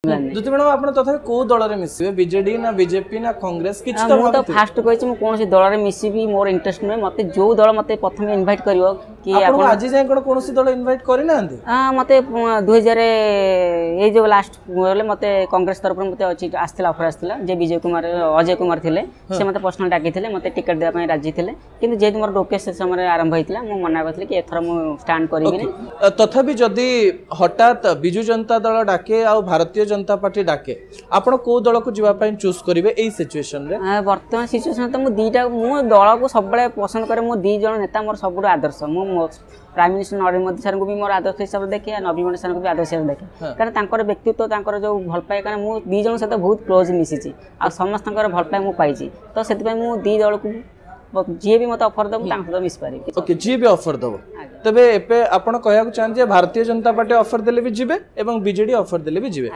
ज्योति madam आपण तथापि को दल रे मिसिबे बीजेडी ना बीजेपी ना कांग्रेस किछ तो मु तो फास्ट कहि छी मु कोनोसी दल रे मिसिबी मोर इंटरेस्ट नै मते जो दल मते प्रथम इनवाइट करियो कि आपण आज जाय कोनोसी दल इनवाइट करि नांदी मते 2000 ए जो लास्ट बोले मते कांग्रेस तरफ मते अछि आस्थिला ऑफर आस्थिला जे विजय कुमार अजय कुमार थिले से मते पर्सनल डाकी थिले मते टिकट देबा पय राजी थिले किंतु जे मोर डोके से समय आरंभ होइतिला मु मना करथिले कि एथरा मु स्टैंड करिबिनी तथापि जदि हठात बिजु जनता दल डाके आ भारतीय जनता पार्टी डाके आपण को दल को जीवा पय चूज करिवे एई सिचुएशन रे वर्तमान सिचुएशन त मु दीटा मु दल को सब बळे पसंद करे मु दी जण नेता मोर सबुड आदर्श मु prime minister Narendra Modi sir को भी मोर आदर्श हिसाब से देखे नवीन पट्टनायक सर को भी आदर्श हिसाब देखे कारण तांकर व्यक्तित्व तांकर जो भल पाए कारण मु दी जण सहित बहुत क्लोज मिसिची आ समस्त भल पाए मु पाइची तो सेति पय मु दी दल को जी भी मत ऑफर दब तांक तो मिस पारी ओके जी भी ऑफर दब तबे एपे आपण कहया को चाहन जे भारतीय जनता पार्टी ऑफर देले भी जिबे एवं बीजेडी ऑफर देले भी जिबे।